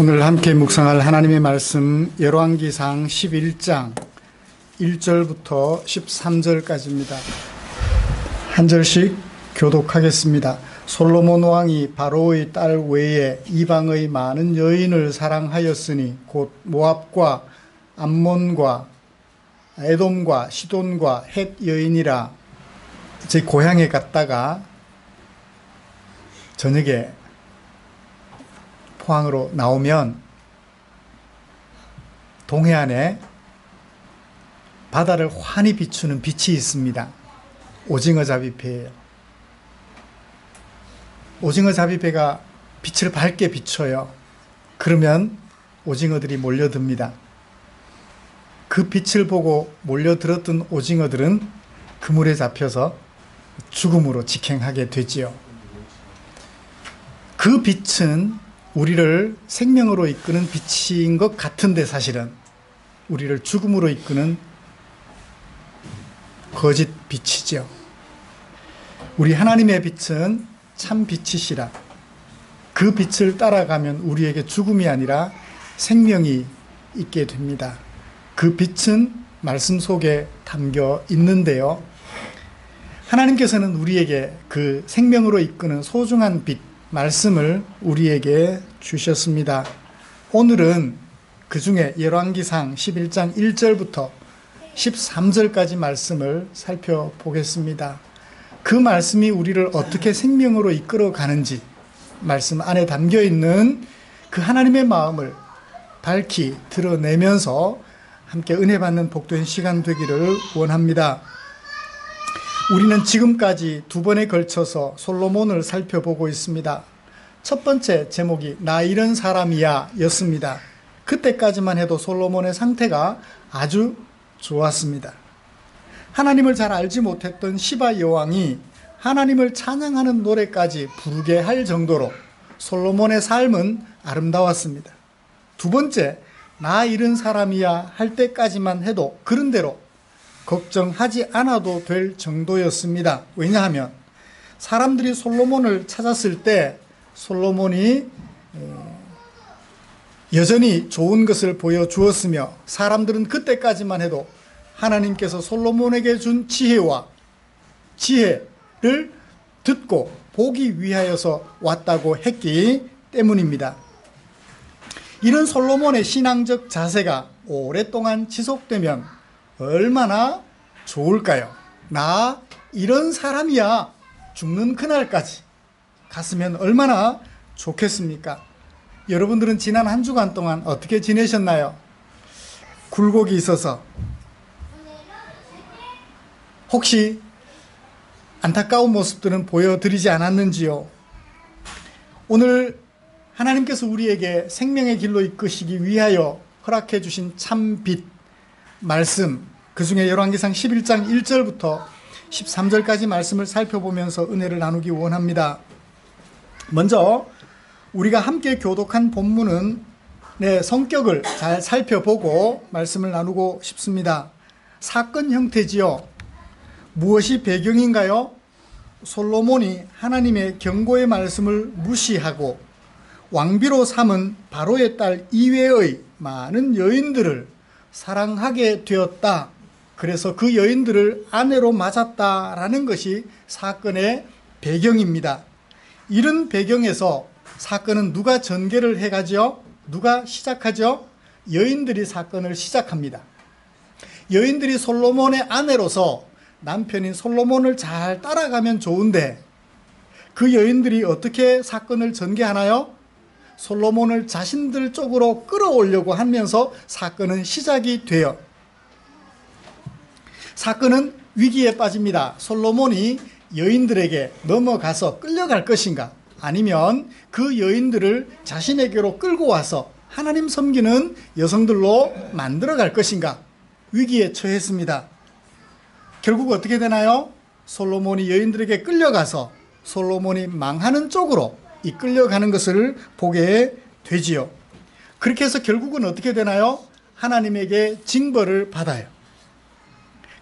오늘 함께 묵상할 하나님의 말씀 열왕기상 11장 1절부터 13절까지입니다. 한 절씩 교독하겠습니다. 솔로몬 왕이 바로의 딸 외에 이방의 많은 여인을 사랑하였으니 곧 모압과 암몬과 에돔과 시돈과 헷 여인이라. 제 고향에 갔다가 저녁에 포항으로 나오면 동해안에 바다를 환히 비추는 빛이 있습니다. 오징어 잡이배예요. 오징어 잡이배가 빛을 밝게 비춰요. 그러면 오징어들이 몰려듭니다. 그 빛을 보고 몰려들었던 오징어들은 그물에 잡혀서 죽음으로 직행하게 되지요. 그 빛은 우리를 생명으로 이끄는 빛인 것 같은데 사실은 우리를 죽음으로 이끄는 거짓 빛이죠. 우리 하나님의 빛은 참 빛이시라. 그 빛을 따라가면 우리에게 죽음이 아니라 생명이 있게 됩니다. 그 빛은 말씀 속에 담겨 있는데요. 하나님께서는 우리에게 그 생명으로 이끄는 소중한 빛, 말씀을 우리에게 주셨습니다. 오늘은 그 중에 열왕기상 11장 1절부터 13절까지 말씀을 살펴보겠습니다. 그 말씀이 우리를 어떻게 생명으로 이끌어 가는지, 말씀 안에 담겨 있는 그 하나님의 마음을 밝히 드러내면서 함께 은혜 받는 복된 시간 되기를 원합니다. 우리는 지금까지 두 번에 걸쳐서 솔로몬을 살펴보고 있습니다. 첫 번째 제목이 나 이런 사람이야 였습니다. 그때까지만 해도 솔로몬의 상태가 아주 좋았습니다. 하나님을 잘 알지 못했던 시바 여왕이 하나님을 찬양하는 노래까지 부르게 할 정도로 솔로몬의 삶은 아름다웠습니다. 두 번째, 나 이런 사람이야 할 때까지만 해도 그런대로 걱정하지 않아도 될 정도였습니다. 왜냐하면 사람들이 솔로몬을 찾았을 때 솔로몬이 여전히 좋은 것을 보여주었으며 사람들은 그때까지만 해도 하나님께서 솔로몬에게 준 지혜를 듣고 보기 위하여서 왔다고 했기 때문입니다. 이런 솔로몬의 신앙적 자세가 오랫동안 지속되면 얼마나 좋을까요? 나 이런 사람이야 죽는 그날까지 갔으면 얼마나 좋겠습니까? 여러분들은 지난 한 주간 동안 어떻게 지내셨나요? 굴곡이 있어서 혹시 안타까운 모습들은 보여드리지 않았는지요? 오늘 하나님께서 우리에게 생명의 길로 이끄시기 위하여 허락해 주신 참빛 말씀, 그 중에 열왕기상 11장 1절부터 13절까지 말씀을 살펴보면서 은혜를 나누기 원합니다. 먼저 우리가 함께 교독한 본문은 성격을 잘 살펴보고 말씀을 나누고 싶습니다. 사건 형태지요. 무엇이 배경인가요? 솔로몬이 하나님의 경고의 말씀을 무시하고 왕비로 삼은 바로의 딸 이외의 많은 여인들을 사랑하게 되었다. 그래서 그 여인들을 아내로 맞았다라는 것이 사건의 배경입니다. 이런 배경에서 사건은 누가 전개를 해가죠? 누가 시작하죠? 여인들이 사건을 시작합니다. 여인들이 솔로몬의 아내로서 남편인 솔로몬을 잘 따라가면 좋은데 그 여인들이 어떻게 사건을 전개하나요? 솔로몬을 자신들 쪽으로 끌어오려고 하면서 사건은 시작이 돼요. 사건은 위기에 빠집니다. 솔로몬이 여인들에게 넘어가서 끌려갈 것인가, 아니면 그 여인들을 자신에게로 끌고 와서 하나님 섬기는 여성들로 만들어 갈 것인가, 위기에 처했습니다. 결국 어떻게 되나요? 솔로몬이 여인들에게 끌려가서 솔로몬이 망하는 쪽으로 이끌려가는 것을 보게 되지요. 그렇게 해서 결국은 어떻게 되나요? 하나님에게 징벌을 받아요.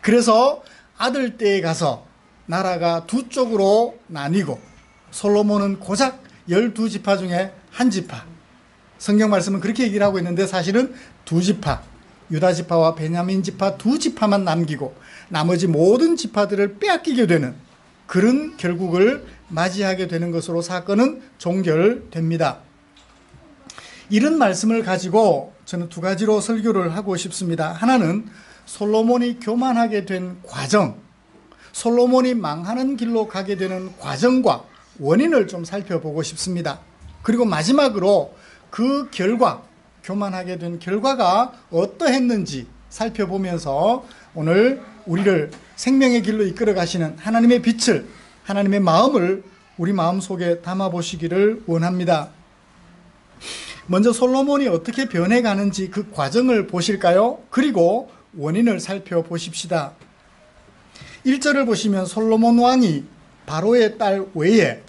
그래서 아들 때에 가서 나라가 두 쪽으로 나뉘고 솔로몬은 고작 12지파 중에 한 지파, 성경 말씀은 그렇게 얘기를 하고 있는데 사실은 두 지파, 유다 지파와 베냐민 지파 두 지파만 남기고 나머지 모든 지파들을 빼앗기게 되는 그런 결국을 맞이하게 되는 것으로 사건은 종결됩니다. 이런 말씀을 가지고 저는 두 가지로 설교를 하고 싶습니다. 하나는 솔로몬이 교만하게 된 과정, 솔로몬이 망하는 길로 가게 되는 과정과 원인을 좀 살펴보고 싶습니다. 그리고 마지막으로 그 결과, 교만하게 된 결과가 어떠했는지 살펴보면서 오늘 우리를 생명의 길로 이끌어 가시는 하나님의 빛을, 하나님의 마음을 우리 마음속에 담아보시기를 원합니다. 먼저 솔로몬이 어떻게 변해가는지 그 과정을 보실까요? 그리고 원인을 살펴보십시다. 1절을 보시면 솔로몬 왕이 바로의 딸 외에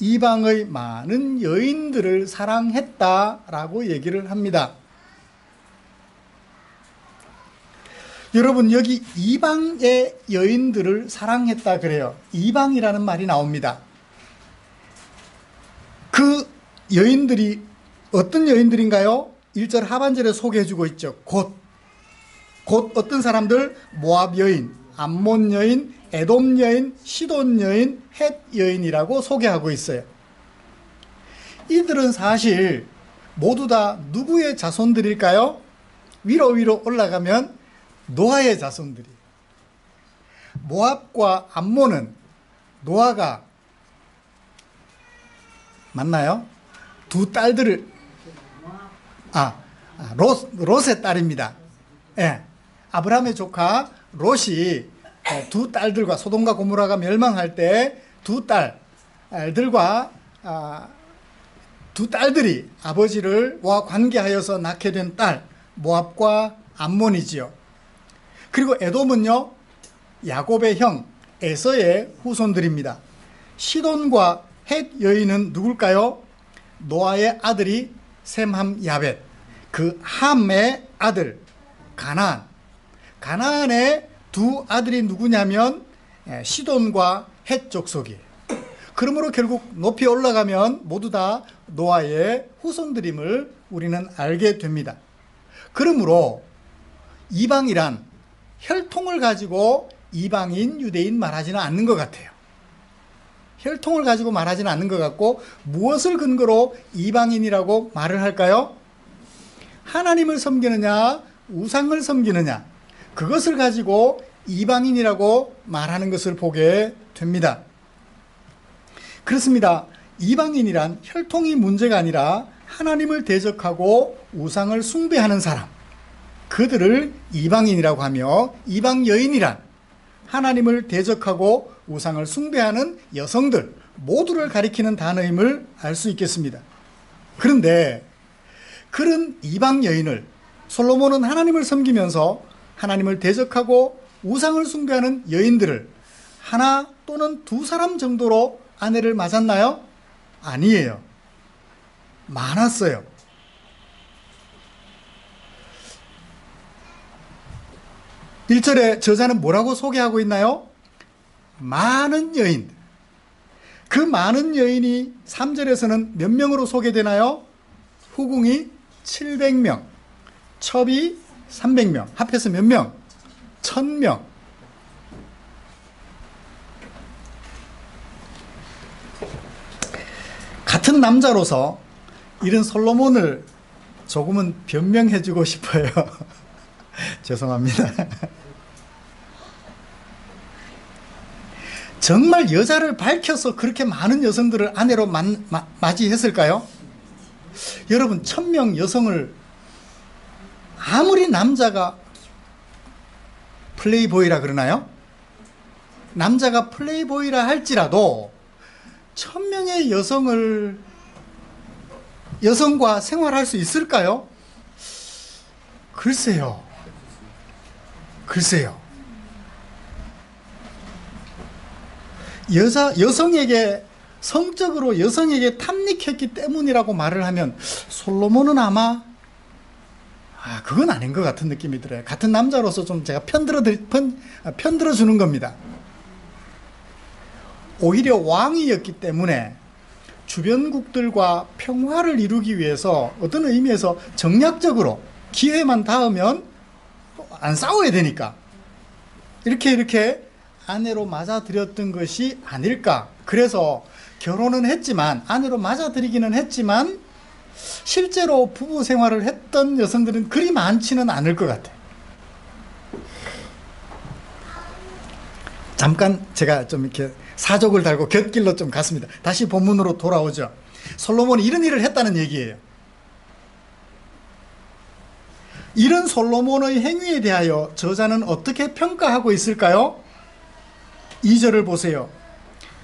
이방의 많은 여인들을 사랑했다라고 얘기를 합니다. 여러분, 여기 이방의 여인들을 사랑했다 그래요. 이방이라는 말이 나옵니다. 그 여인들이 어떤 여인들인가요? 1절 하반절에 소개해주고 있죠. 곧 어떤 사람들? 모압 여인, 암몬 여인, 에돔 여인, 시돈 여인, 헷 여인이라고 소개하고 있어요. 이들은 사실 모두 다 누구의 자손들일까요? 위로 올라가면 노아의 자손들이. 모압과 암몬은 노아가 맞나요? 두 딸들을 롯의 딸입니다. 예, 아브라함의 조카 롯이 두 딸들과 소돔과 고모라가 멸망할 때 두 딸들과 두 딸들이 아버지와 관계하여서 낳게 된 딸 모압과 암몬이지요. 그리고 에돔은요, 야곱의 형 에서의 후손들입니다. 시돈과 헷 여인은 누굴까요? 노아의 아들이 셈, 함, 야벳, 그 함의 아들 가나안의 두 아들이 누구냐면 시돈과 헷 족속이에요. 그러므로 결국 높이 올라가면 모두 다 노아의 후손들임을 우리는 알게 됩니다. 그러므로 이방이란 혈통을 가지고 이방인, 유대인 말하지는 않는 것 같아요. 혈통을 가지고 말하지는 않는 것 같고, 무엇을 근거로 이방인이라고 말을 할까요? 하나님을 섬기느냐 우상을 섬기느냐, 그것을 가지고 이방인이라고 말하는 것을 보게 됩니다. 그렇습니다. 이방인이란 혈통이 문제가 아니라 하나님을 대적하고 우상을 숭배하는 사람, 그들을 이방인이라고 하며, 이방 여인이란 하나님을 대적하고 우상을 숭배하는 여성들 모두를 가리키는 단어임을 알 수 있겠습니다. 그런데 그런 이방 여인을 솔로몬은 하나님을 섬기면서 하나님을 대적하고 우상을 숭배하는 여인들을 하나 또는 두 사람 정도로 아내를 맞았나요? 아니에요. 많았어요. 일절에 저자는 뭐라고 소개하고 있나요? 많은 여인. 그 많은 여인이 3절에서는 몇 명으로 소개되나요? 후궁이 700명, 첩이 300명, 합해서 몇 명? 1000명. 같은 남자로서 이런 솔로몬을 조금은 변명해주고 싶어요. 죄송합니다. 정말 여자를 밝혀서 그렇게 많은 여성들을 아내로 맞이했을까요? 여러분, 1000명 여성을 아무리 남자가 플레이보이라 그러나요? 남자가 플레이보이라 할지라도 1000명의 여성과 생활할 수 있을까요? 글쎄요. 여성에게, 성적으로 여성에게 탐닉했기 때문이라고 말을 하면 솔로몬은 아마 그건 아닌 것 같은 느낌이 들어요. 같은 남자로서 좀 제가 편들어 주는 겁니다. 오히려 왕이었기 때문에 주변국들과 평화를 이루기 위해서 어떤 의미에서 정략적으로 기회만 닿으면 안 싸워야 되니까 이렇게 아내로 맞아들였던 것이 아닐까. 그래서 결혼은 했지만, 아내로 맞아들이기는 했지만 실제로 부부 생활을 했던 여성들은 그리 많지는 않을 것 같아요. 잠깐 제가 좀 이렇게 사족을 달고 곁길로 좀 갔습니다. 다시 본문으로 돌아오죠. 솔로몬이 이런 일을 했다는 얘기예요. 이런 솔로몬의 행위에 대하여 저자는 어떻게 평가하고 있을까요? 2절을 보세요.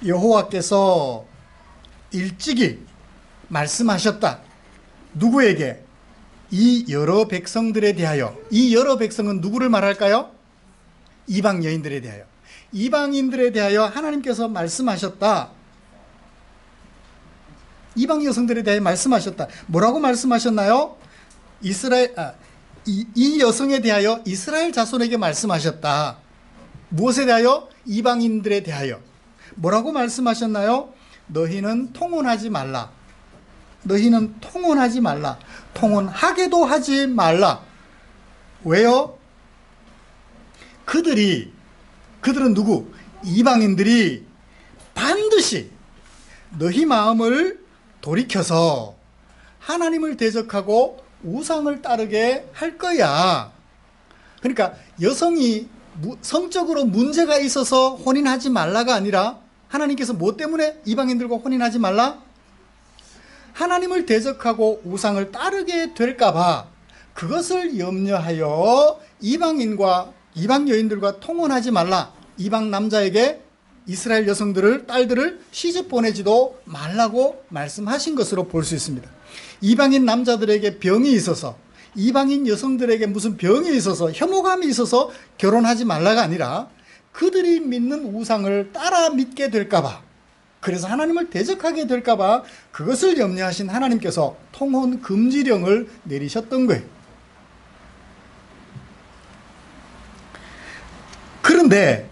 여호와께서 일찍이 말씀하셨다. 누구에게? 이 여러 백성들에 대하여. 이 여러 백성은 누구를 말할까요? 이방 여인들에 대하여. 이방인들에 대하여 하나님께서 말씀하셨다. 이방 여성들에 대해 말씀하셨다. 뭐라고 말씀하셨나요? 이 여성에 대하여 이스라엘 자손에게 말씀하셨다. 무엇에 대하여? 이방인들에 대하여. 뭐라고 말씀하셨나요? 너희는 통혼하지 말라. 너희는 통혼하지 말라. 통혼하게도 하지 말라. 왜요? 그들은 누구? 이방인들이 반드시 너희 마음을 돌이켜서 하나님을 대적하고 우상을 따르게 할 거야. 그러니까 여성이 성적으로 문제가 있어서 혼인하지 말라가 아니라 하나님께서 뭐 때문에 이방인들과 혼인하지 말라? 하나님을 대적하고 우상을 따르게 될까봐 그것을 염려하여 이방 여인들과 통혼하지 말라. 이방 남자에게 이스라엘 여성들을, 딸들을 시집 보내지도 말라고 말씀하신 것으로 볼 수 있습니다. 이방인 남자들에게 병이 있어서, 이방인 여성들에게 무슨 병이 있어서, 혐오감이 있어서 결혼하지 말라가 아니라 그들이 믿는 우상을 따라 믿게 될까봐, 그래서 하나님을 대적하게 될까봐 그것을 염려하신 하나님께서 통혼 금지령을 내리셨던 거예요. 그런데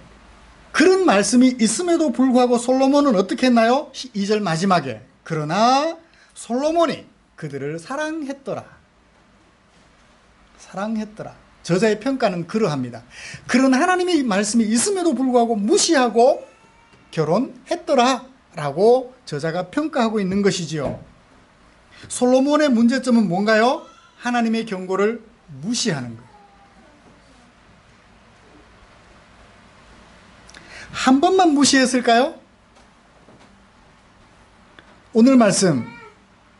그런 말씀이 있음에도 불구하고 솔로몬은 어떻게 했나요? 2절 마지막에 그러나 솔로몬이 그들을 사랑했더라. 저자의 평가는 그러합니다. 그런 하나님의 말씀이 있음에도 불구하고 무시하고 결혼했더라 라고 저자가 평가하고 있는 것이지요. 솔로몬의 문제점은 뭔가요? 하나님의 경고를 무시하는 거예요. 한 번만 무시했을까요? 오늘 말씀,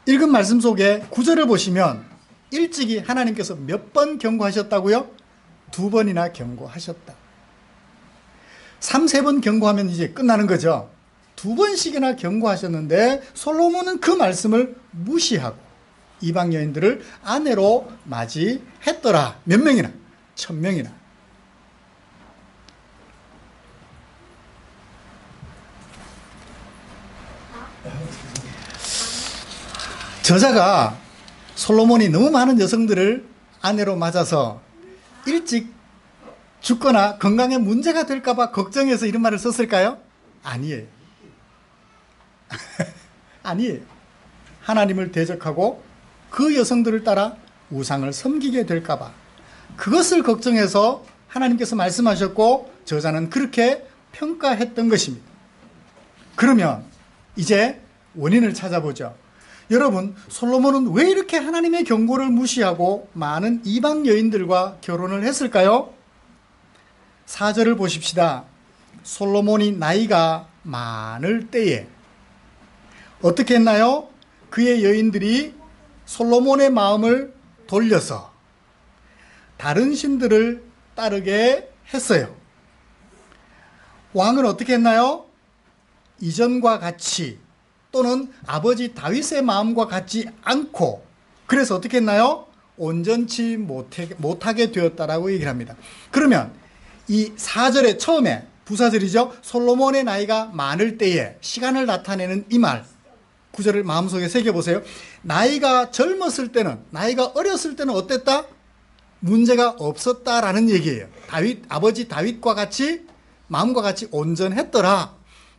읽은 말씀 속에 9절을 보시면 일찍이 하나님께서 몇 번 경고하셨다고요? 2번이나 경고하셨다. 3, 4번 경고하면 이제 끝나는 거죠. 2번씩이나 경고하셨는데 솔로몬은 그 말씀을 무시하고 이방 여인들을 아내로 맞이했더라. 몇 명이나? 1000명이나. 저자가 솔로몬이 너무 많은 여성들을 아내로 맞아서 일찍 죽거나 건강에 문제가 될까봐 걱정해서 이런 말을 썼을까요? 아니에요. 아니에요. 하나님을 대적하고 그 여성들을 따라 우상을 섬기게 될까봐 그것을 걱정해서 하나님께서 말씀하셨고 저자는 그렇게 평가했던 것입니다. 그러면 이제 원인을 찾아보죠. 여러분, 솔로몬은 왜 이렇게 하나님의 경고를 무시하고 많은 이방 여인들과 결혼을 했을까요? 4절을 보십시다. 솔로몬이 나이가 많을 때에 어떻게 했나요? 그의 여인들이 솔로몬의 마음을 돌려서 다른 신들을 따르게 했어요. 왕은 어떻게 했나요? 이전과 같이 또는 아버지 다윗의 마음과 같지 않고 그래서 어떻게 했나요? 온전치 못하게 되었다라고 얘기를 합니다. 그러면 이 4절의 처음에 부사절이죠. 솔로몬의 나이가 많을 때에 시간을 나타내는 이 말 9절을 마음속에 새겨보세요. 나이가 젊었을 때는 나이가 어렸을 때는 어땠다? 문제가 없었다라는 얘기예요. 아버지 다윗과 같이 마음과 같이 온전했더라.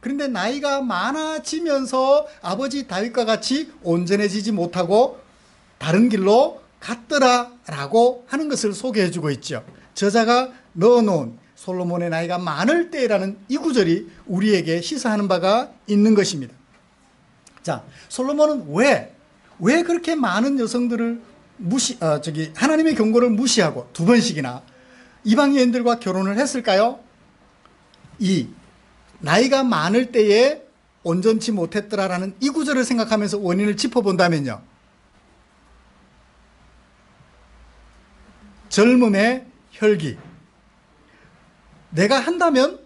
그런데 나이가 많아지면서 아버지 다윗과 같이 온전해지지 못하고 다른 길로 갔더라라고 하는 것을 소개해 주고 있죠. 저자가 넣어놓은 솔로몬의 나이가 많을 때라는 이 구절이 우리에게 시사하는 바가 있는 것입니다. 자, 솔로몬은 왜 그렇게 많은 여성들을 하나님의 경고를 무시하고 두 번씩이나 이방 여인들과 결혼을 했을까요? 이 나이가 많을 때에 온전치 못했더라라는 이 구절을 생각하면서 원인을 짚어본다면요, 젊음의 혈기. 내가 한다면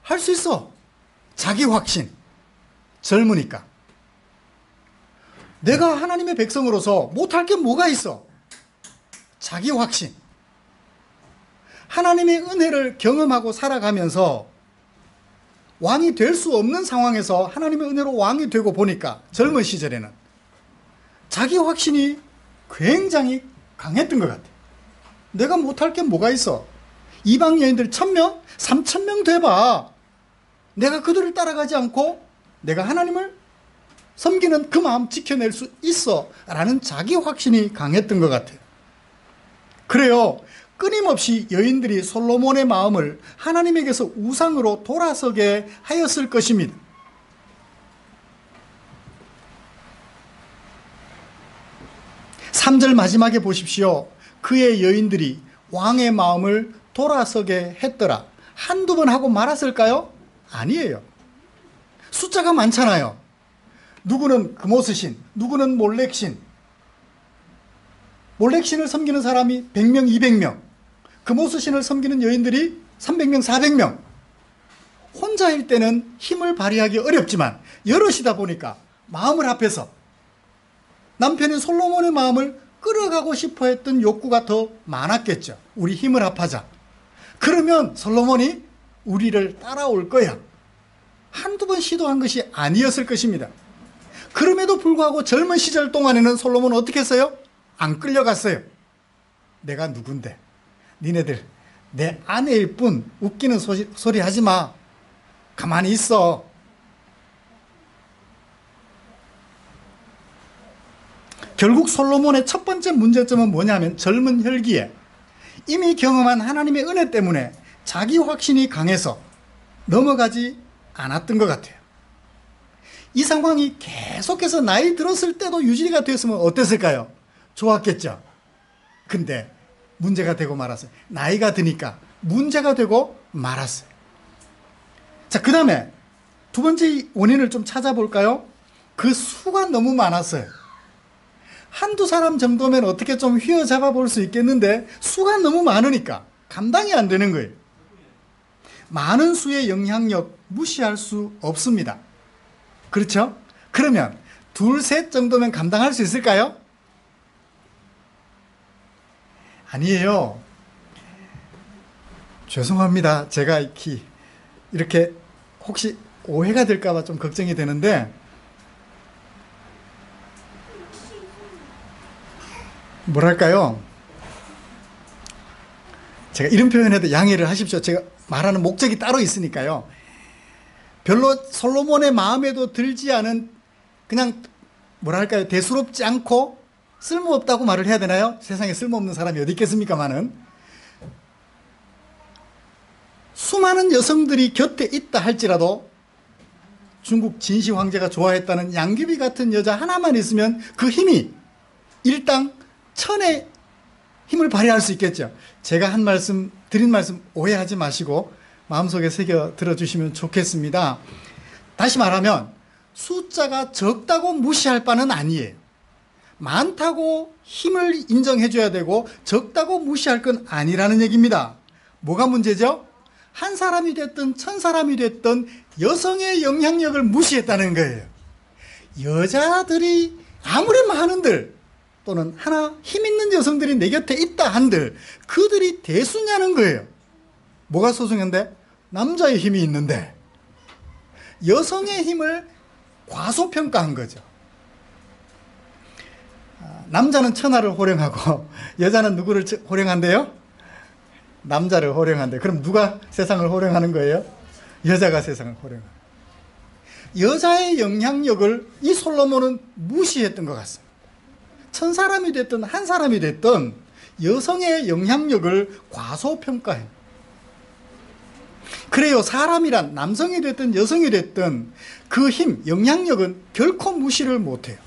할 수 있어. 자기 확신. 젊으니까. 내가 하나님의 백성으로서 못할 게 뭐가 있어? 자기 확신. 하나님의 은혜를 경험하고 살아가면서 왕이 될 수 없는 상황에서 하나님의 은혜로 왕이 되고 보니까 젊은 시절에는 자기 확신이 굉장히 강했던 것 같아요. 내가 못할 게 뭐가 있어? 이방 여인들 1000명? 3000명 돼봐. 내가 그들을 따라가지 않고 내가 하나님을 섬기는 그 마음 지켜낼 수 있어 라는 자기 확신이 강했던 것 같아요. 그래요, 끊임없이 여인들이 솔로몬의 마음을 하나님에게서 우상으로 돌아서게 하였을 것입니다. 삼 절 마지막에 보십시오. 그의 여인들이 왕의 마음을 돌아서게 했더라. 한두 번 하고 말았을까요? 아니에요. 숫자가 많잖아요. 누구는 금오스신, 누구는 몰렉신. 몰렉신을 섬기는 사람이 100명, 200명. 금오스신을 섬기는 여인들이 300명, 400명. 혼자일 때는 힘을 발휘하기 어렵지만 여럿이다 보니까 마음을 합해서 남편인 솔로몬의 마음을 끌어가고 싶어 했던 욕구가 더 많았겠죠. 우리 힘을 합하자. 그러면 솔로몬이 우리를 따라올 거야. 한두 번 시도한 것이 아니었을 것입니다. 그럼에도 불구하고 젊은 시절 동안에는 솔로몬은 어떻게 했어요? 안 끌려갔어요. 내가 누군데? 니네들 내 아내일 뿐 웃기는 소리 하지 마. 가만히 있어. 결국 솔로몬의 첫 번째 문제점은 뭐냐면 젊은 혈기에 이미 경험한 하나님의 은혜 때문에 자기 확신이 강해서 넘어가지 않았던 것 같아요. 이 상황이 계속해서 나이 들었을 때도 유지가 되었으면 어땠을까요? 좋았겠죠. 근데 문제가 되고 말았어요. 나이가 드니까 문제가 되고 말았어요. 자, 그 다음에 두 번째 원인을 좀 찾아볼까요? 그 수가 너무 많았어요. 한두 사람 정도면 어떻게 좀 휘어잡아 볼 수 있겠는데 수가 너무 많으니까 감당이 안 되는 거예요. 많은 수의 영향력 무시할 수 없습니다. 그렇죠? 그러면 둘, 셋 정도면 감당할 수 있을까요? 아니에요. 죄송합니다. 제가 이렇게 혹시 오해가 될까봐 좀 걱정이 되는데, 뭐랄까요? 제가 이런 표현해도 양해를 하십시오. 제가 말하는 목적이 따로 있으니까요. 별로 솔로몬의 마음에도 들지 않은, 그냥 뭐랄까요, 대수롭지 않고 쓸모없다고 말을 해야 되나요? 세상에 쓸모없는 사람이 어디 있겠습니까마는. 수많은 여성들이 곁에 있다 할지라도 중국 진시 황제가 좋아했다는 양귀비 같은 여자 하나만 있으면 그 힘이 일당 천의 힘을 발휘할 수 있겠죠. 제가 드린 말씀 오해하지 마시고 마음속에 새겨 들어주시면 좋겠습니다. 다시 말하면 숫자가 적다고 무시할 바는 아니에요. 많다고 힘을 인정해줘야 되고 적다고 무시할 건 아니라는 얘기입니다. 뭐가 문제죠? 한 사람이 됐든 1000사람이 됐든 여성의 영향력을 무시했다는 거예요. 여자들이 아무리 많은들 또는 하나 힘 있는 여성들이 내 곁에 있다 한들 그들이 대수냐는 거예요. 뭐가 소중한데? 남자의 힘이 있는데 여성의 힘을 과소평가한 거죠. 남자는 천하를 호령하고 여자는 누구를 호령한대요? 남자를 호령한대. 그럼 누가 세상을 호령하는 거예요? 여자가 세상을 호령하는 거예요. 여자의 영향력을 이 솔로몬은 무시했던 것 같습니다. 천사람이 됐든 한 사람이 됐든 여성의 영향력을 과소평가해요. 그래요. 사람이란 남성이 됐든 여성이 됐든 그 힘, 영향력은 결코 무시를 못해요.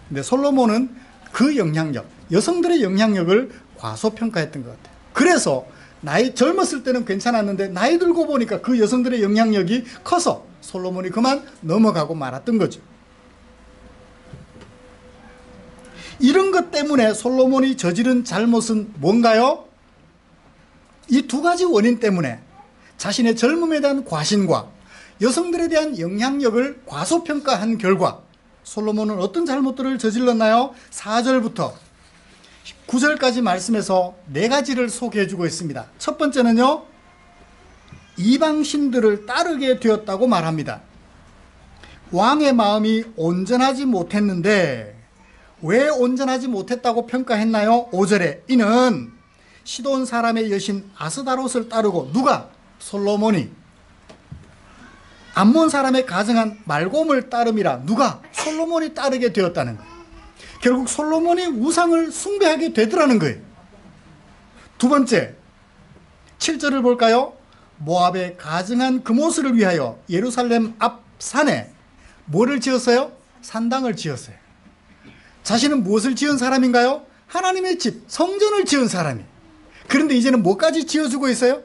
근데 솔로몬은 그 영향력, 여성들의 영향력을 과소평가했던 것 같아요. 그래서 젊었을 때는 괜찮았는데 나이 들고 보니까 그 여성들의 영향력이 커서 솔로몬이 그만 넘어가고 말았던 거죠. 이런 것 때문에 솔로몬이 저지른 잘못은 뭔가요? 이 두 가지 원인 때문에 자신의 젊음에 대한 과신과 여성들에 대한 영향력을 과소평가한 결과 솔로몬은 어떤 잘못들을 저질렀나요? 4절부터 9절까지 말씀에서 네 가지를 소개해주고 있습니다. 첫 번째는요, 이방신들을 따르게 되었다고 말합니다. 왕의 마음이 온전하지 못했는데 왜 온전하지 못했다고 평가했나요? 5절에 이는 시돈 사람의 여신 아스다롯을 따르고 누가? 솔로몬이. 암몬 사람의 가정한 말곰을 따름이라 누가? 솔로몬이 따르게 되었다는 거예요. 결국 솔로몬이 우상을 숭배하게 되더라는 거예요. 두 번째, 7절을 볼까요? 모압의 가증한 금오스를 위하여 예루살렘 앞 산에 뭐를 지었어요? 산당을 지었어요. 자신은 무엇을 지은 사람인가요? 하나님의 집, 성전을 지은 사람이. 그런데 이제는 뭐까지 지어주고 있어요?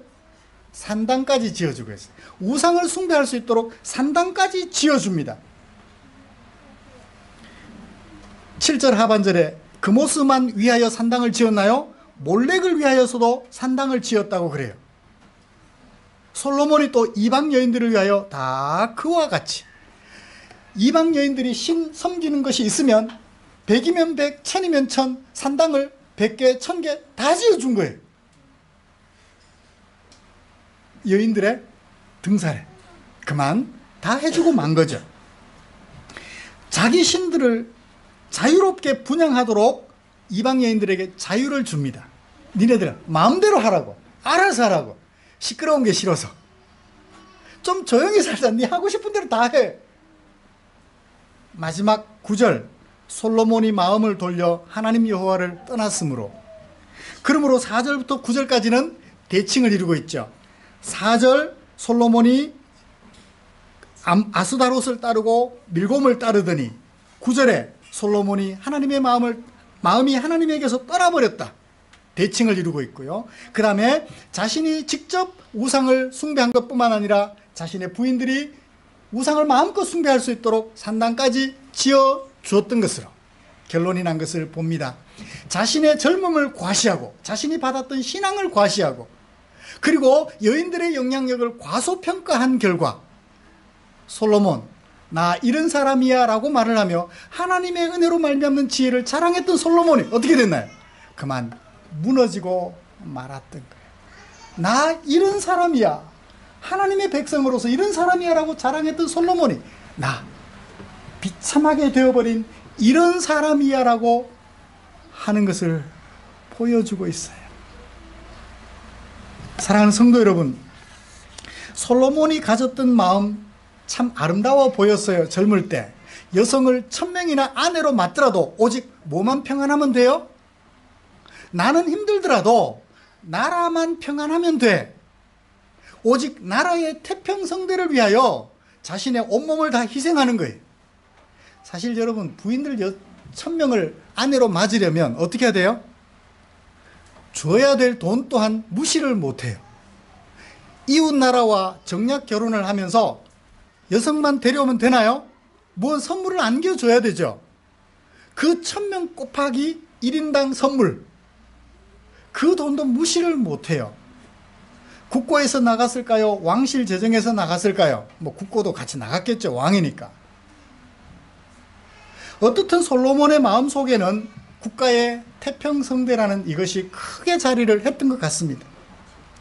산당까지 지어주고 있어요. 우상을 숭배할 수 있도록 산당까지 지어줍니다. 7절 하반절에 금오스만 위하여 산당을 지었나요? 몰렉을 위하여서도 산당을 지었다고 그래요. 솔로몬이 또 이방 여인들을 위하여 다 그와 같이 이방 여인들이 신 섬기는 것이 있으면 100이면 100, 1000이면 1000 산당을 100개, 1000개 다 지어준 거예요. 여인들의 등살에 그만 다 해주고 만 거죠. 자기 신들을 자유롭게 분양하도록 이방 여인들에게 자유를 줍니다. 니네들 마음대로 하라고, 알아서 하라고. 시끄러운 게 싫어서 좀 조용히 살자. 네 하고 싶은 대로 다 해. 마지막 9절, 솔로몬이 마음을 돌려 하나님 여호와를 떠났으므로. 그러므로 4절부터 9절까지는 대칭을 이루고 있죠. 4절 솔로몬이 아스다롯을 따르고 밀곰을 따르더니 9절에 솔로몬이 하나님의 마음이 하나님에게서 떠나버렸다. 대칭을 이루고 있고요. 그 다음에 자신이 직접 우상을 숭배한 것뿐만 아니라 자신의 부인들이 우상을 마음껏 숭배할 수 있도록 산당까지 지어주었던 것으로 결론이 난 것을 봅니다. 자신의 젊음을 과시하고 자신이 받았던 신앙을 과시하고 그리고 여인들의 영향력을 과소평가한 결과 솔로몬, 나 이런 사람이야 라고 말을 하며 하나님의 은혜로 말미암는 지혜를 자랑했던 솔로몬이 어떻게 됐나요? 그만 무너지고 말았던 거예요. 나 이런 사람이야, 하나님의 백성으로서 이런 사람이야 라고 자랑했던 솔로몬이 나 비참하게 되어버린 이런 사람이야 라고 하는 것을 보여주고 있어요. 사랑하는 성도 여러분, 솔로몬이 가졌던 마음 참 아름다워 보였어요. 젊을 때 여성을 1000명이나 아내로 맞더라도 오직 뭐만 평안하면 돼요? 나는 힘들더라도 나라만 평안하면 돼. 오직 나라의 태평성대를 위하여 자신의 온몸을 다 희생하는 거예요. 사실 여러분, 부인들 1000명을 아내로 맞으려면 어떻게 해야 돼요? 줘야 될 돈 또한 무시를 못해요. 이웃 나라와 정략 결혼을 하면서 여성만 데려오면 되나요? 뭐 선물을 안겨줘야 되죠. 그 1000명 곱하기 1인당 선물, 그 돈도 무시를 못해요. 국고에서 나갔을까요? 왕실 재정에서 나갔을까요? 뭐 국고도 같이 나갔겠죠. 왕이니까. 어떻든 솔로몬의 마음속에는 국가의 태평성대라는 이것이 크게 자리를 했던 것 같습니다.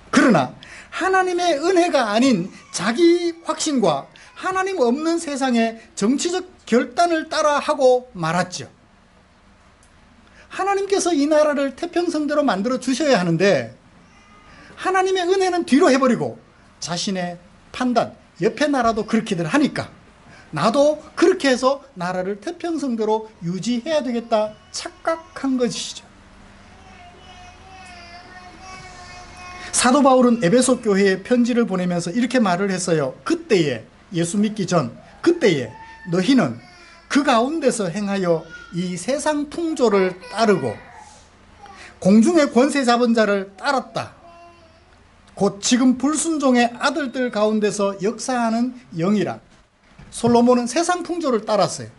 그러나 하나님의 은혜가 아닌 자기 확신과 하나님 없는 세상의 정치적 결단을 따라하고 말았죠. 하나님께서 이 나라를 태평성대로 만들어 주셔야 하는데 하나님의 은혜는 뒤로 해버리고 자신의 판단, 옆에 나라도 그렇게들 하니까 나도 그렇게 해서 나라를 태평성대로 유지해야 되겠다 착각한 것이죠. 사도 바울은 에베소 교회에 편지를 보내면서 이렇게 말을 했어요. 그때에, 예수 믿기 전 그때에 너희는 그 가운데서 행하여 이 세상 풍조를 따르고 공중의 권세 잡은 자를 따랐다. 곧 지금 불순종의 아들들 가운데서 역사하는 영이라. 솔로몬은 세상 풍조를 따랐어요.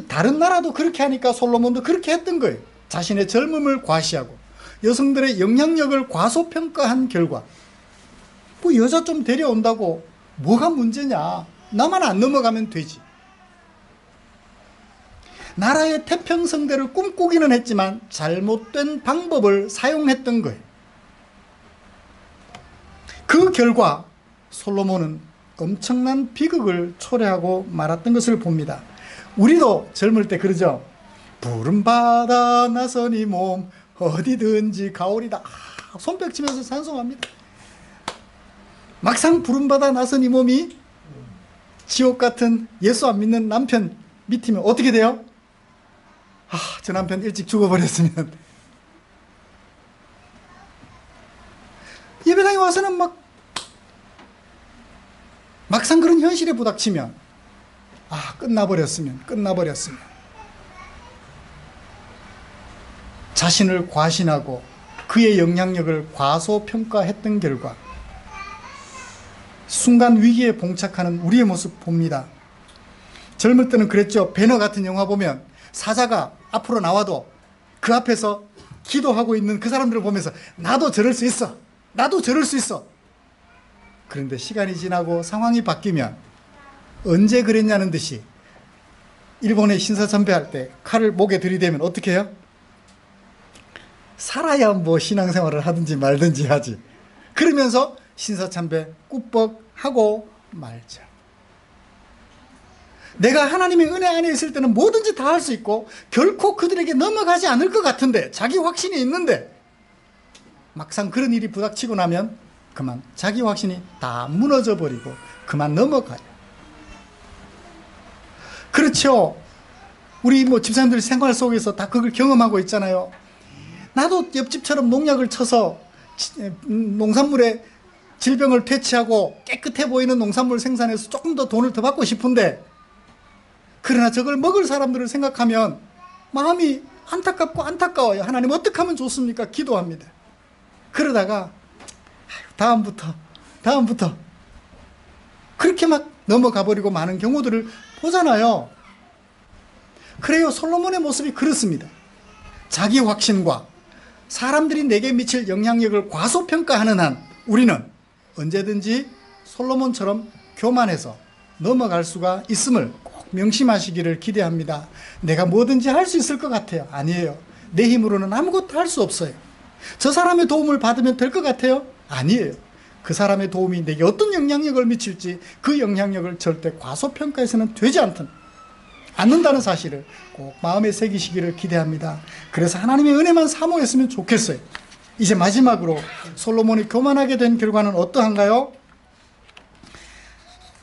다른 나라도 그렇게 하니까 솔로몬도 그렇게 했던 거예요. 자신의 젊음을 과시하고 여성들의 영향력을 과소평가한 결과, 뭐 여자 좀 데려온다고 뭐가 문제냐, 나만 안 넘어가면 되지. 나라의 태평성대를 꿈꾸기는 했지만 잘못된 방법을 사용했던 거예요. 그 결과 솔로몬은 엄청난 비극을 초래하고 말았던 것을 봅니다. 우리도 젊을 때 그러죠. 푸른 바다 나서니 몸 어디든지 가오리다. 손뼉 치면서 찬송합니다. 막상 푸른 바다 나서니 몸이 지옥 같은 예수 안 믿는 남편 밑이면 어떻게 돼요? 저 남편 일찍 죽어버렸으면. 예배당에 와서는 막상 그런 현실에 부닥치면 끝나버렸으면 자신을 과신하고 그의 영향력을 과소평가했던 결과 순간 위기에 봉착하는 우리의 모습 봅니다. 젊을 때는 그랬죠. 배너 같은 영화 보면 사자가 앞으로 나와도 그 앞에서 기도하고 있는 그 사람들을 보면서 나도 저럴 수 있어, 나도 저럴 수 있어. 그런데 시간이 지나고 상황이 바뀌면 언제 그랬냐는 듯이 일본의 신사참배할 때 칼을 목에 들이대면 어떻게 해요? 살아야 뭐 신앙생활을 하든지 말든지 하지. 그러면서 신사참배 꾸벅하고 말죠. 내가 하나님의 은혜 안에 있을 때는 뭐든지 다 할 수 있고 결코 그들에게 넘어가지 않을 것 같은데, 자기 확신이 있는데 막상 그런 일이 부닥치고 나면 그만 자기 확신이 다 무너져 버리고 그만 넘어가요. 그렇죠. 우리 집사님들 생활 속에서 다 그걸 경험하고 있잖아요. 나도 옆집처럼 농약을 쳐서 농산물에 질병을 퇴치하고 깨끗해 보이는 농산물 생산해서 조금 더 돈을 더 받고 싶은데, 그러나 저걸 먹을 사람들을 생각하면 마음이 안타깝고 안타까워요. 하나님 어떻게 하면 좋습니까? 기도합니다. 그러다가 다음부터 그렇게 막 넘어가 버리고 많은 경우들을 보잖아요. 그래요. 솔로몬의 모습이 그렇습니다. 자기 확신과 사람들이 내게 미칠 영향력을 과소평가하는 한 우리는 언제든지 솔로몬처럼 교만해서 넘어갈 수가 있음을 꼭 명심하시기를 기대합니다. 내가 뭐든지 할 수 있을 것 같아요. 아니에요. 내 힘으로는 아무것도 할 수 없어요. 저 사람의 도움을 받으면 될 것 같아요. 아니에요. 그 사람의 도움이 내게 어떤 영향력을 미칠지 그 영향력을 절대 과소평가해서는 되지 않는다는 사실을 꼭 마음에 새기시기를 기대합니다. 그래서 하나님의 은혜만 사모했으면 좋겠어요. 이제 마지막으로 솔로몬이 교만하게 된 결과는 어떠한가요?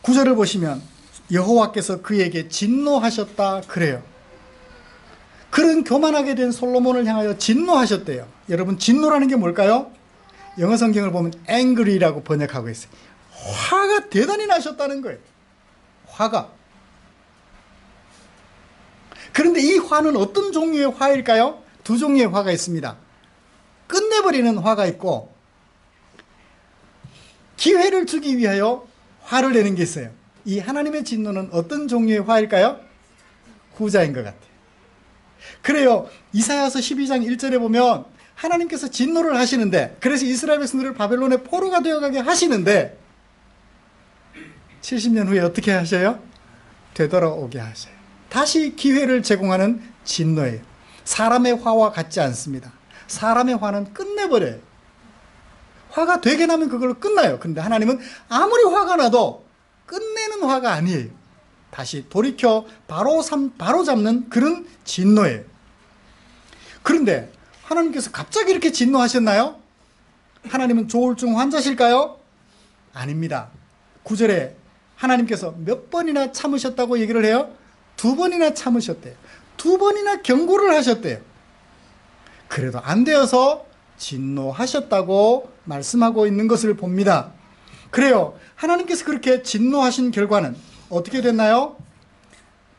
9절을 보시면 여호와께서 그에게 진노하셨다 그래요. 그런 교만하게 된 솔로몬을 향하여 진노하셨대요. 여러분, 진노라는 게 뭘까요? 영어 성경을 보면 angry라고 번역하고 있어요. 화가 대단히 나셨다는 거예요. 화가. 그런데 이 화는 어떤 종류의 화일까요? 두 종류의 화가 있습니다. 끝내버리는 화가 있고 기회를 주기 위하여 화를 내는 게 있어요. 이 하나님의 진노는 어떤 종류의 화일까요? 후자인 것 같아요. 그래요. 이사야서 12장 1절에 보면 하나님께서 진노를 하시는데, 그래서 이스라엘 백성들을 바벨론의 포로가 되어가게 하시는데 70년 후에 어떻게 하셔요? 되돌아오게 하셔요. 다시 기회를 제공하는 진노예요. 사람의 화와 같지 않습니다. 사람의 화는 끝내버려요. 화가 되게 나면 그걸로 끝나요. 그런데 하나님은 아무리 화가 나도 끝내는 화가 아니에요. 다시 돌이켜 바로 잡는 그런 진노예요. 그런데 하나님께서 갑자기 이렇게 진노하셨나요? 하나님은 조울증 환자실까요? 아닙니다. 9절에 하나님께서 몇 번이나 참으셨다고 얘기를 해요? 2번이나 참으셨대요. 2번이나 경고를 하셨대요. 그래도 안 되어서 진노하셨다고 말씀하고 있는 것을 봅니다. 그래요. 하나님께서 그렇게 진노하신 결과는 어떻게 됐나요?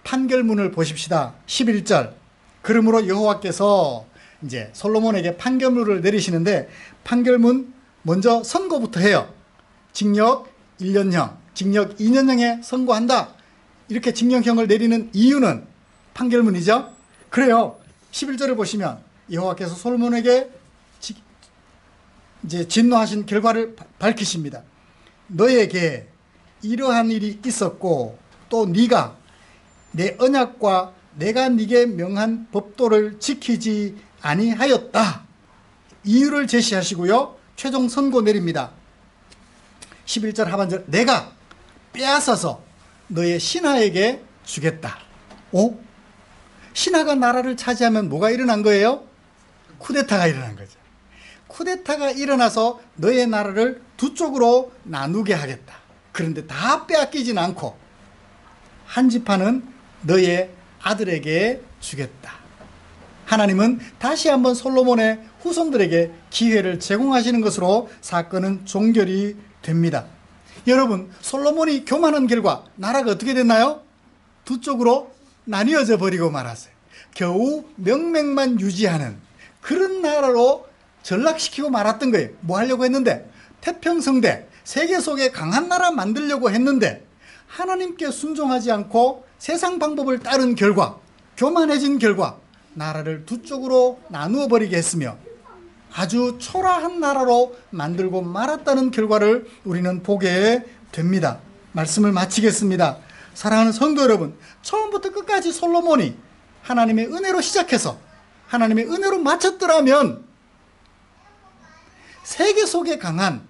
판결문을 보십시다. 11절. 그러므로 여호와께서 이제 솔로몬에게 판결문을 내리시는데, 판결문 먼저 선고부터 해요. 징역 1년형, 징역 2년형에 선고한다. 이렇게 징역형을 내리는 이유는 판결문이죠. 그래요. 11절을 보시면 여호와께서 솔로몬에게 이제 진노하신 결과를 밝히십니다. 너에게 이러한 일이 있었고, 또 네가 내 언약과 내가 네게 명한 법도를 지키지 아니하였다. 이유를 제시하시고요, 최종 선고 내립니다. 11절 하반절, 내가 빼앗아서 너의 신하에게 주겠다. 오? 신하가 나라를 차지하면 뭐가 일어난 거예요? 쿠데타가 일어난 거죠. 쿠데타가 일어나서 너의 나라를 두 쪽으로 나누게 하겠다. 그런데 다 빼앗기진 않고 한 지파는 너의 아들에게 주겠다. 하나님은 다시 한번 솔로몬의 후손들에게 기회를 제공하시는 것으로 사건은 종결이 됩니다. 여러분, 솔로몬이 교만한 결과 나라가 어떻게 됐나요? 두 쪽으로 나뉘어져 버리고 말았어요. 겨우 명맥만 유지하는 그런 나라로 전락시키고 말았던 거예요. 뭐 하려고 했는데? 태평성대, 세계 속에 강한 나라 만들려고 했는데 하나님께 순종하지 않고 세상 방법을 따른 결과, 교만해진 결과 나라를 두 쪽으로 나누어 버리게 했으며 아주 초라한 나라로 만들고 말았다는 결과를 우리는 보게 됩니다. 말씀을 마치겠습니다. 사랑하는 성도 여러분, 처음부터 끝까지 솔로몬이 하나님의 은혜로 시작해서 하나님의 은혜로 마쳤더라면 세계 속에 강한,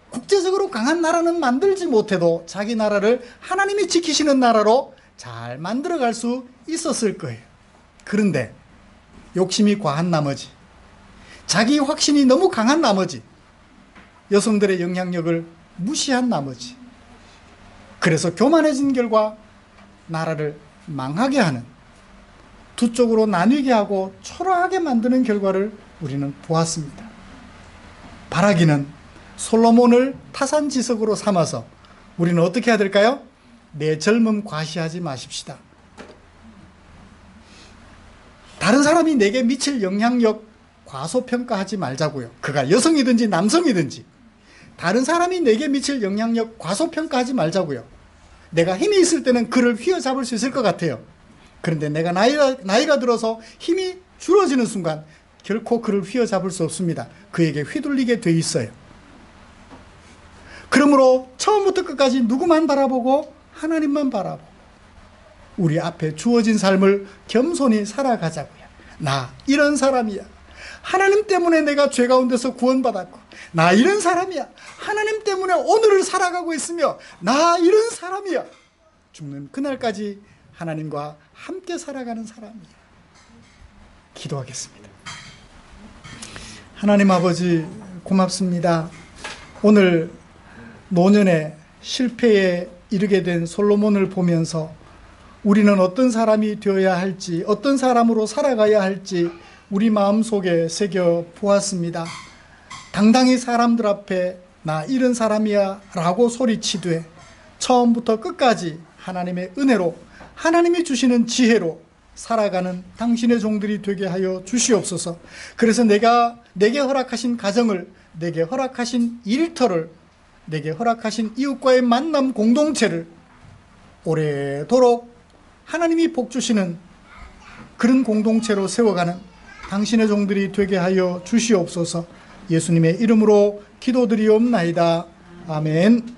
국제적으로 강한 나라는 만들지 못해도 자기 나라를 하나님이 지키시는 나라로 잘 만들어갈 수 있었을 거예요. 그런데 욕심이 과한 나머지, 자기 확신이 너무 강한 나머지, 여성들의 영향력을 무시한 나머지, 그래서 교만해진 결과 나라를 망하게 하는, 두 쪽으로 나뉘게 하고 초라하게 만드는 결과를 우리는 보았습니다. 바라기는 솔로몬을 타산지석으로 삼아서 우리는 어떻게 해야 될까요? 내 젊음 과시하지 마십시다. 다른 사람이 내게 미칠 영향력 과소평가하지 말자고요. 그가 여성이든지 남성이든지 다른 사람이 내게 미칠 영향력 과소평가하지 말자고요. 내가 힘이 있을 때는 그를 휘어잡을 수 있을 것 같아요. 그런데 내가 나이가 들어서 힘이 줄어지는 순간 결코 그를 휘어잡을 수 없습니다. 그에게 휘둘리게 돼 있어요. 그러므로 처음부터 끝까지 누구만 바라보고 하나님만 바라보고 우리 앞에 주어진 삶을 겸손히 살아가자고요. 나 이런 사람이야. 하나님 때문에 내가 죄 가운데서 구원받았고, 나 이런 사람이야. 하나님 때문에 오늘을 살아가고 있으며 나 이런 사람이야. 죽는 그날까지 하나님과 함께 살아가는 사람이야. 기도하겠습니다. 하나님 아버지, 고맙습니다. 오늘 노년의 실패에 이르게 된 솔로몬을 보면서 우리는 어떤 사람이 되어야 할지, 어떤 사람으로 살아가야 할지 우리 마음속에 새겨 보았습니다. 당당히 사람들 앞에 나 이런 사람이야 라고 소리치되 처음부터 끝까지 하나님의 은혜로, 하나님이 주시는 지혜로 살아가는 당신의 종들이 되게 하여 주시옵소서. 그래서 내게 허락하신 가정을, 내게 허락하신 일터를, 내게 허락하신 이웃과의 만남 공동체를 오래도록 하나님이 복 주시는 그런 공동체로 세워가는 당신의 종들이 되게 하여 주시옵소서. 예수님의 이름으로 기도드리옵나이다. 아멘.